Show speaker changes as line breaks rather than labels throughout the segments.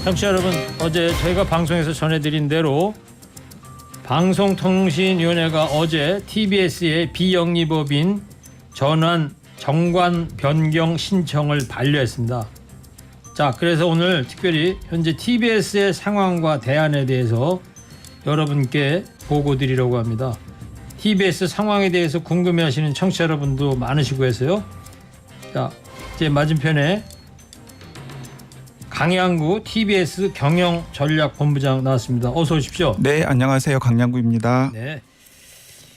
청취자 여러분, 어제 저희가 방송에서 전해드린 대로 방송통신위원회가 어제 TBS의 비영리법인 전환 정관 변경 신청을 반려했습니다. 자, 그래서 오늘 특별히 현재 TBS의 상황과 대안에 대해서 여러분께 보고 드리려고 합니다. TBS 상황에 대해서 궁금해하시는 청취자 여러분도 많으시고 해서요. 자, 제 맞은편에 강양구 TBS 경영전략본부장 나왔습니다. 어서 오십시오.
네, 안녕하세요. 강양구입니다.
네,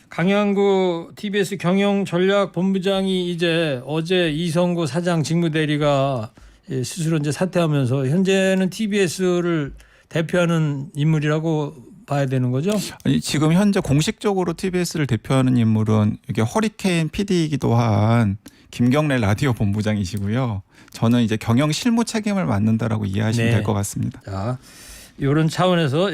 강양구 TBS 경영전략본부장이 이제 어제 이성구 사장 직무대리가 스스로 이제 사퇴하면서 현재는 TBS를 대표하는 인물이라고 봐야 되는 거죠?
아니, 지금 현재 공식적으로 TBS를 대표하는 인물은 이게 허리케인 PD이기도 한 김경래 라디오 본부장이시고요. 저는 이제 경영 실무 책임을 맡는다라고 이해하시면 될 것 같습니다.
자, 이런 차원에서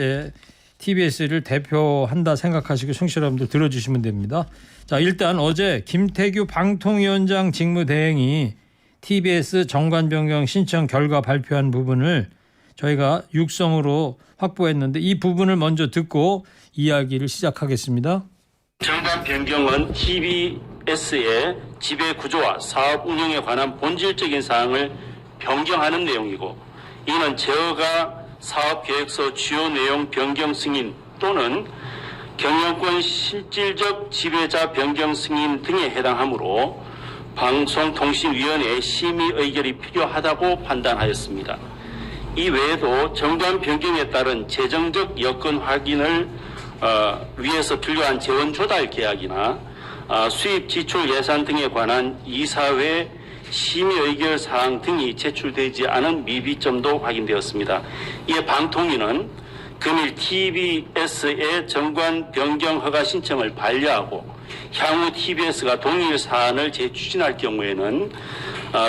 TBS를 대표한다 생각하시고 청취자 여러분들 들어주시면 됩니다. 자, 일단 어제 김태규 방통위원장 직무대행이 TBS 정관 변경 신청 결과 발표한 부분을 저희가 육성으로 확보했는데 이 부분을 먼저 듣고 이야기를 시작하겠습니다.
정관 변경은 TBS의 지배 구조와 사업 운영에 관한 본질적인 사항을 변경하는 내용이고, 이는 제어가 사업계획서 주요 내용 변경 승인 또는 경영권 실질적 지배자 변경 승인 등에 해당하므로 방송통신위원회의 심의 의결이 필요하다고 판단하였습니다. 이 외에도 정관 변경에 따른 재정적 여건 확인을 위해서 필요한 재원 조달 계약이나 수입 지출 예산 등에 관한 이사회 심의 의결 사항 등이 제출되지 않은 미비점도 확인되었습니다. 이에 방통위는 금일 TBS의 정관 변경 허가 신청을 반려하고 향후 TBS가 동일 사안을 재추진할 경우에는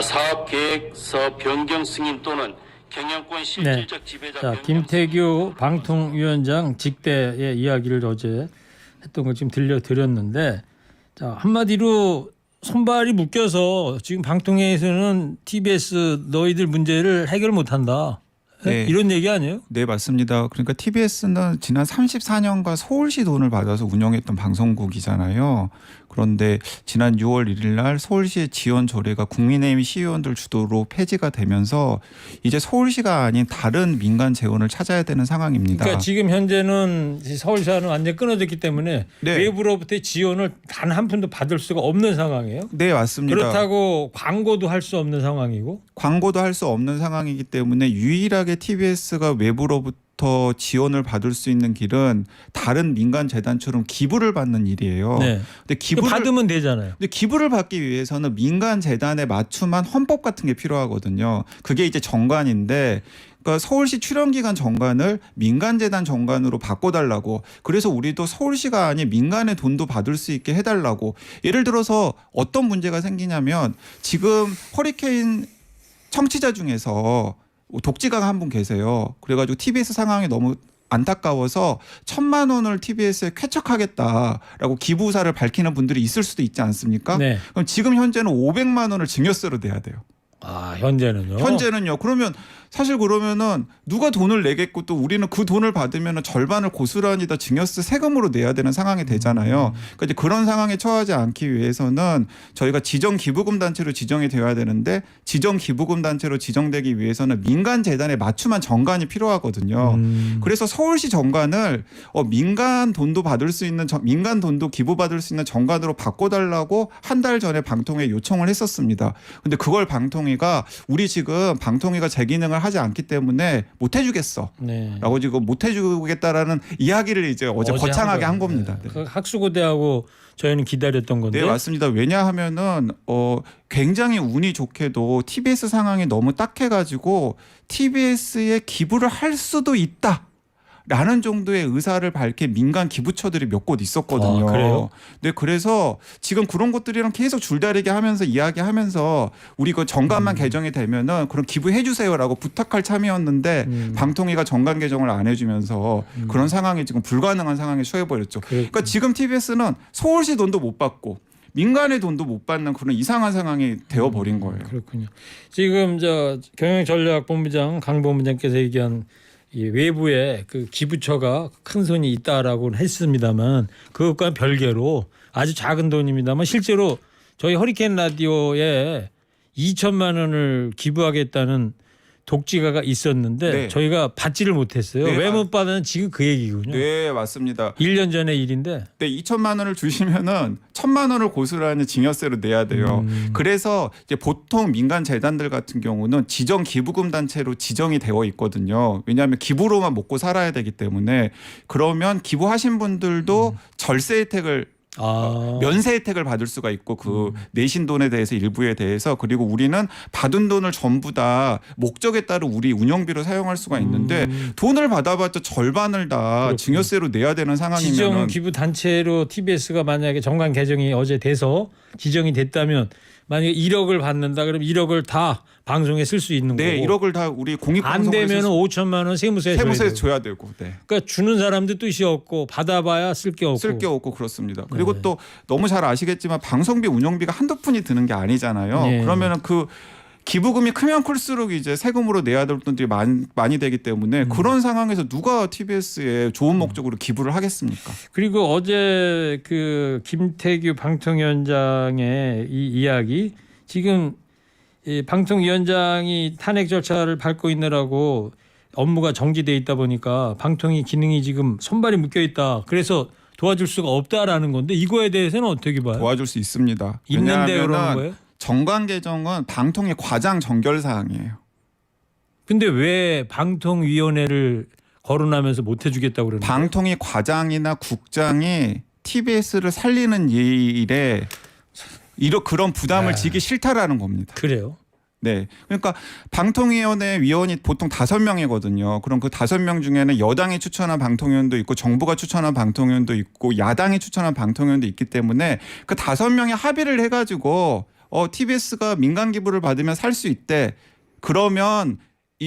사업계획서 변경 승인 또는 경영권 실질적 지배자
자, 김태규 방통위원장 직대의 이야기를 어제 했던 걸 지금 들려드렸는데, 자, 한마디로 손발이 묶여서 지금 방통위에서는 TBS 너희들 문제를 해결 못한다.
네.
이런 얘기 아니에요?
네, 맞습니다. 그러니까 TBS는 지난 34년간 서울시 돈을 받아서 운영했던 방송국이잖아요. 그런데 지난 6월 1일 날 서울시의 지원 조례가 국민의힘 시의원들 주도로 폐지가 되면서 이제 서울시가 아닌 다른 민간 재원을 찾아야 되는 상황입니다.
그러니까 지금 현재는 서울시와는 완전히 끊어졌기 때문에
네.
외부로부터의 지원을 단 한 푼도 받을 수가 없는 상황이에요.
네, 맞습니다.
그렇다고 광고도 할 수 없는 상황이고.
광고도 할 수 없는 상황이기 때문에 유일하게 TBS가 외부로부터 지원을 받을 수 있는 길은 다른 민간 재단처럼 기부를 받는 일이에요.
네.
근데 기부를
받으면 되잖아요.
근데 기부를 받기 위해서는 민간 재단에 맞춤한 헌법 같은 게 필요하거든요. 그게 이제 정관인데, 그러니까 서울시 출연기관 정관을 민간재단 정관으로 바꿔달라고, 그래서 우리도 서울시가 아닌 민간의 돈도 받을 수 있게 해달라고. 예를 들어서 어떤 문제가 생기냐면, 지금 허리케인 청취자 중에서 독지가가 한 분 계세요. 그래가지고 TBS 상황이 너무 안타까워서 1,000만 원을 TBS에 쾌척하겠다라고 기부 의사를 밝히는 분들이 있을 수도 있지 않습니까?
네.
그럼 지금 현재는 500만 원을 증여세로 내야 돼요.
아, 현재는요?
현재는요. 그러면 사실 그러면은 누가 돈을 내겠고 또 우리는 그 돈을 받으면은 절반을 고스란히 다 증여세 세금으로 내야 되는 상황이 되잖아요. 그러니까 이제 그런 상황에 처하지 않기 위해서는 저희가 지정 기부금 단체로 지정이 되어야 되는데, 지정 기부금 단체로 지정되기 위해서는 민간 재단에 맞춤한 정관이 필요하거든요. 그래서 서울시 정관을 민간 돈도 받을 수 있는 민간 돈도 기부받을 수 있는 정관으로 바꿔달라고 한 달 전에 방통위에 요청을 했었습니다. 근데 그걸 방통위가 우리 지금 방통위가 제 기능을 하지 않기 때문에 못 해주겠어.
네.
라고 지금 못 해주겠다라는 이야기를 이제 어제 거창하게 한 겁니다.
네. 그 학수고대하고 저희는 기다렸던 건데.
네, 맞습니다. 왜냐하면은 굉장히 운이 좋게도 TBS 상황이 너무 딱해가지고 TBS에 기부를 할 수도 있다. 라는 정도의 의사를 밝힌 민간 기부처들이 몇 곳 있었거든요.
아, 그래요?
네, 그래서 지금 그런 것들이랑 계속 줄다리기 하면서 이야기하면서 우리 그 정관만 개정이 되면은 그럼 기부해 주세요라고 부탁할 참이었는데 방통위가 정관 개정을 안 해주면서 그런 상황이 지금 불가능한 상황에 처해버렸죠. 그러니까 지금 TBS는 서울시 돈도 못 받고 민간의 돈도 못 받는 그런 이상한 상황이 되어버린 거예요.
그렇군요. 지금 저 경영전략본부장 강 본부장께서 얘기한 이 외부에 그 기부처가 큰 손이 있다라고 했습니다만 그것과 별개로 아주 작은 돈입니다만 실제로 저희 허리케인 라디오에 2천만 원을 기부하겠다는 독지가가 있었는데
네.
저희가 받지를 못했어요.
네,
왜 못 받았는 지금 그 얘기군요.
네, 맞습니다.
1년 전의 일인데.
네, 2천만 원을 주시면은 1,000만 원을 고스란히 증여세로 내야 돼요. 그래서 이제 보통 민간 재단들 같은 경우는 지정 기부금 단체로 지정이 되어 있거든요. 왜냐하면 기부로만 먹고 살아야 되기 때문에 그러면 기부하신 분들도 절세 혜택을 면세 혜택을 받을 수가 있고 그 내신 돈에 대해서 일부에 대해서 그리고 우리는 받은 돈을 전부 다 목적에 따라 우리 운영비로 사용할 수가 있는데 돈을 받아봤자 절반을 다
그렇군요.
증여세로 내야 되는
지정
상황이면
기부 단체로 TBS가 만약에 정관 개정이 어제 돼서 지정이 됐다면 만약에 1억을 받는다 그러면 1억을 다 방송에 쓸 수 있는
네,
거고
1억을 다 우리 공익
안 되면 5천만 원 세무세
줘야 되고 네.
그러니까 주는 사람도 뜻이 없고 받아봐야 쓸 게 없고
쓸 게 없고 그렇습니다. 그리고 또 너무 잘 아시겠지만 방송비 운영비가 한두 푼이 드는 게 아니잖아요.
네.
그러면은 그 기부금이 크면 클수록 이제 세금으로 내야 될 돈들이 많이 되기 때문에 그런 상황에서 누가 TBS에 좋은 목적으로 기부를 하겠습니까?
그리고 어제 그 김태규 방통위원장의 이 이야기 지금 이 방통위원장이 탄핵 절차를 밟고 있느라고 업무가 정지돼 있다 보니까 방통위 기능이 지금 손발이 묶여 있다. 그래서 도와줄 수가 없다라는 건데 이거에 대해서는 어떻게 봐요?
도와줄 수 있습니다.
있는데 그러는
왜냐하면
거예요?
정관 개정은 방통위 과장 정결 사항이에요.
근데 왜 방통위원회를 거론하면서 못 해주겠다고 그러는 거예요?
방통위 과장이나 국장이 TBS를 살리는 일에 그런 부담을 지기 싫다라는 겁니다.
그래요?
네. 그러니까 방통위원회 위원이 보통 5명이거든요. 그럼 그 5명 중에는 여당이 추천한 방통위원도 있고 정부가 추천한 방통위원도 있고 야당이 추천한 방통위원도 있기 때문에 그 5명이 합의를 해가지고 TBS가 민간 기부를 받으면 살 수 있대. 그러면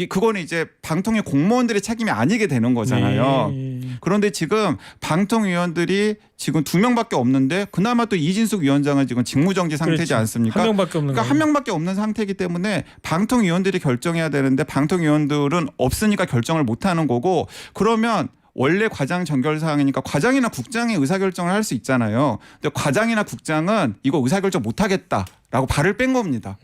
그거는 이제 방통위 공무원들의 책임이 아니게 되는 거잖아요.
네.
그런데 지금 방통위원들이 지금 2명밖에 없는데 그나마 또 이진숙 위원장은 지금 직무정지 상태지
그렇지.
않습니까?
한 명밖에 없는
그러니까
거예요.
한 명밖에 없는 상태이기 때문에 방통위원들이 결정해야 되는데 방통위원들은 없으니까 결정을 못 하는 거고 그러면 원래 과장 정결 사항이니까 과장이나 국장이 의사결정을 할 수 있잖아요. 근데 과장이나 국장은 이거 의사결정 못 하겠다라고 발을 뺀 겁니다.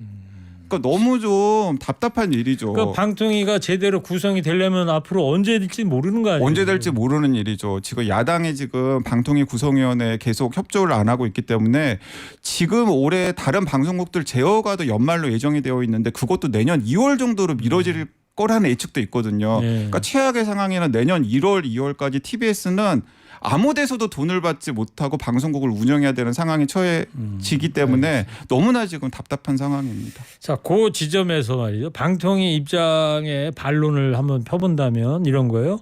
그러니까 너무 좀 답답한 일이죠.
그러니까 방통위가 제대로 구성이 되려면 앞으로 언제 될지 모르는 거 아니에요?
언제 될지 모르는 일이죠. 지금 야당이 지금 방통위 구성위원회에 계속 협조를 안 하고 있기 때문에 지금 올해 다른 방송국들 제어가도 연말로 예정이 되어 있는데 그것도 내년 2월 정도로 미뤄질 거라는 예측도 있거든요.
네.
그러니까 최악의 상황에는 내년 1월, 2월까지 TBS는 아무 데서도 돈을 받지 못하고 방송국을 운영해야 되는 상황에 처해지기 때문에 너무나 지금 답답한 상황입니다.
자, 그 지점에서 말이죠. 방통위 입장의 반론을 한번 펴본다면 이런 거예요.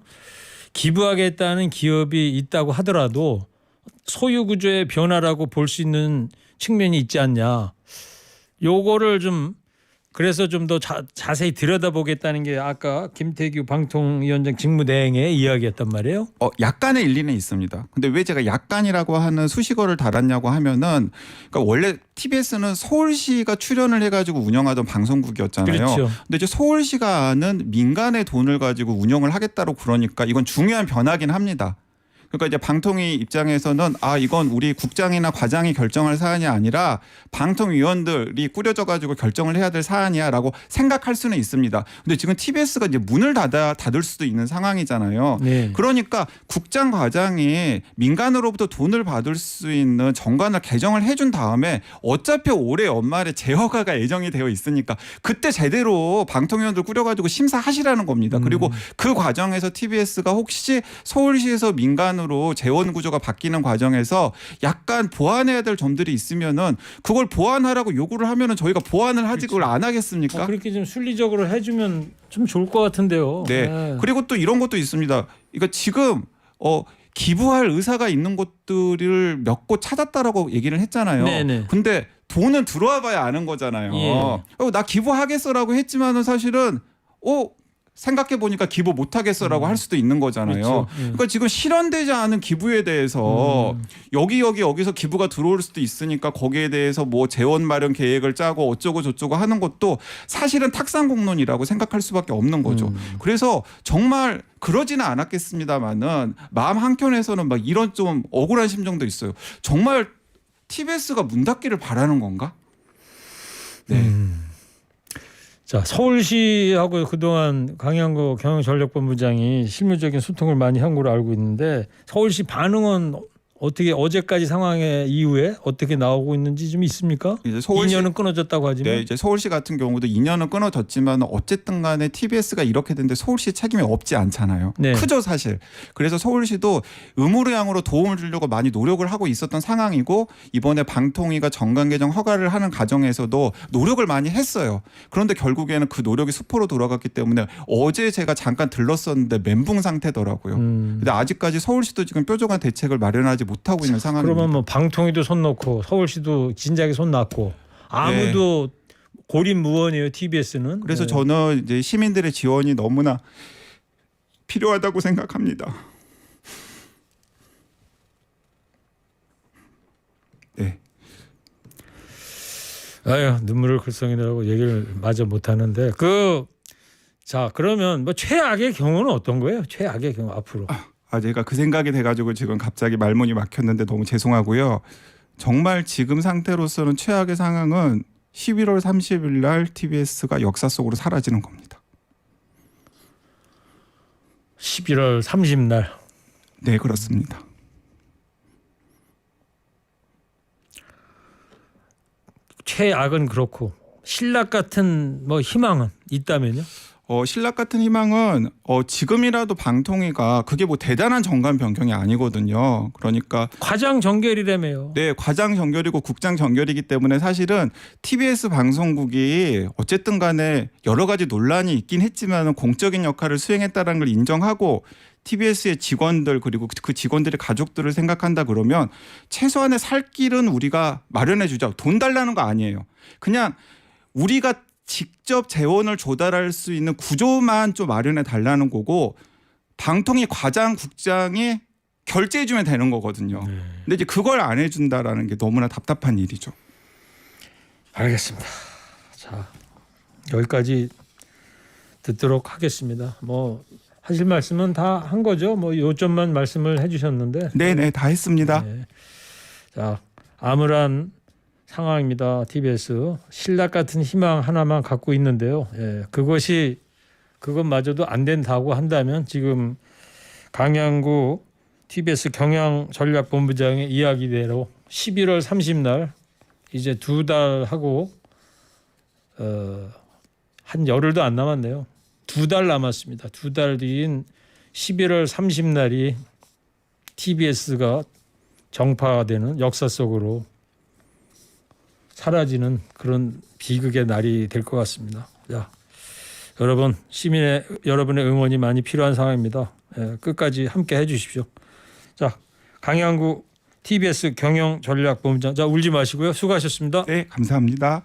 기부하겠다는 기업이 있다고 하더라도 소유 구조의 변화라고 볼 수 있는 측면이 있지 않냐. 요거를 좀 그래서 좀 더 자세히 들여다보겠다는 게 아까 김태규 방통위원장 직무대행의 이야기였단 말이에요.
약간의 일리는 있습니다. 근데 왜 제가 약간이라고 하는 수식어를 달았냐고 하면은 그러니까 원래 TBS는 서울시가 출연을 해가지고 운영하던 방송국이었잖아요.
그렇죠.
근데 이제 서울시가 아는 민간의 돈을 가지고 운영을 하겠다고 그러니까 이건 중요한 변화긴 합니다. 그러니까 이제 방통위 입장에서는 이건 우리 국장이나 과장이 결정할 사안이 아니라 방통위원들이 꾸려져 가지고 결정을 해야 될 사안이야라고 생각할 수는 있습니다. 근데 지금 TBS가 이제 문을 닫을 수도 있는 상황이잖아요.
네.
그러니까 국장 과장이 민간으로부터 돈을 받을 수 있는 정관을 개정을 해준 다음에 어차피 올해 연말에 재허가가 예정이 되어 있으니까 그때 제대로 방통위원들 꾸려가지고 심사하시라는 겁니다. 그리고 그 과정에서 TBS가 혹시 서울시에서 민간으로 재원 구조가 바뀌는 과정에서 약간 보완해야 될 점들이 있으면은 그걸 보완하라고 요구를 하면은 저희가 보완을 하지 그걸 안 하겠습니까?
그렇게 좀 순리적으로 해주면 좀 좋을 것 같은데요.
네. 그리고 또 이런 것도 있습니다. 그러니까 지금 기부할 의사가 있는 곳들을 몇 곳 찾았다라고 얘기를 했잖아요.
네네.
근데 돈은 들어와 봐야 아는 거잖아요.
예.
나 기부하겠어라고 했지만은 사실은 생각해 보니까 기부 못 하겠어라고 할 수도 있는 거잖아요.
그렇죠.
그러니까 지금 실현되지 않은 기부에 대해서 여기서 기부가 들어올 수도 있으니까 거기에 대해서 뭐 재원 마련 계획을 짜고 어쩌고 저쩌고 하는 것도 사실은 탁상공론이라고 생각할 수밖에 없는 거죠. 그래서 정말 그러지는 않았겠습니다만은 마음 한켠에서는 막 이런 좀 억울한 심정도 있어요. 정말 TBS가 문 닫기를 바라는 건가? 네.
자, 서울시하고 그동안 강양구 경영전략본부장이 실무적인 소통을 많이 한 걸로 알고 있는데 서울시 반응은 어떻게 어제까지 상황에 이후에 어떻게 나오고 있는지 좀 있습니까?
이제 서울시,
인연은 끊어졌다고 하지만
네, 이제 서울시 같은 경우도 인연은 끊어졌지만 어쨌든 간에 TBS가 이렇게 됐는데 서울시 책임이 없지 않잖아요.
네.
크죠 사실. 그래서 서울시도 의무량으로 도움을 주려고 많이 노력을 하고 있었던 상황이고 이번에 방통위가 정관 개정 허가를 하는 과정에서도 노력을 많이 했어요. 그런데 결국에는 그 노력이 수포로 돌아갔기 때문에 어제 제가 잠깐 들렀었는데 멘붕 상태더라고요. 근데 아직까지 서울시도 지금 뾰족한 대책을 마련하지 못하고 있는 상황입니다.
그러면 뭐 방통위도 손 놓고 서울시도 진작에 손 놨고 아무도 고립무원이에요 TBS는.
그래서 저는 이제 시민들의 지원이 너무나 필요하다고 생각합니다. 네.
아유 눈물을 글썽이느라고 얘기를 마저 못하는데 자 그러면 뭐 최악의 경우는 어떤 거예요? 최악의 경우 앞으로.
제가 그 생각이 돼가지고 지금 갑자기 말문이 막혔는데 너무 죄송하고요. 정말 지금 상태로서는 최악의 상황은 11월 30일 날 TBS가 역사 속으로 사라지는 겁니다.
11월 30날.
네, 그렇습니다.
최악은 그렇고 신락 같은 뭐 희망은 있다면요?
신락 같은 희망은 지금이라도 방통위가 그게 뭐 대단한 정관 변경이 아니거든요. 그러니까
과장 정결이라며요.
네, 과장 정결이고 국장 정결이기 때문에 사실은 TBS 방송국이 어쨌든 간에 여러 가지 논란이 있긴 했지만 공적인 역할을 수행했다는 걸 인정하고 TBS의 직원들 그리고 그 직원들의 가족들을 생각한다 그러면 최소한의 살 길은 우리가 마련해 주자. 돈 달라는 거 아니에요. 그냥 우리가 직접 재원을 조달할 수 있는 구조만 좀 마련해 달라는 거고 방통위 과장 국장이 결제해 주면 되는 거거든요. 근데 이제 그걸 안 해준다라는 게 너무나 답답한 일이죠.
알겠습니다. 자 여기까지 듣도록 하겠습니다. 뭐 하실 말씀은 다 한 거죠. 뭐 요점만 말씀을 해주셨는데.
네네 다 했습니다.
네. 자 암울한 상황입니다. TBS 신락 같은 희망 하나만 갖고 있는데요. 그것마저도 안 된다고 한다면 지금 강양구 TBS 경영전략본부장의 이야기대로 11월 30날 이제 2달 하고 한 열흘도 안 남았네요. 2달 남았습니다. 2달 뒤인 11월 30날이 TBS가 정파되는 역사 속으로 사라지는 그런 비극의 날이 될 것 같습니다. 자, 여러분 여러분의 응원이 많이 필요한 상황입니다. 끝까지 함께 해주십시오. 자, 강양구 TBS 경영전략본부장, 자 울지 마시고요. 수고하셨습니다.
네, 감사합니다.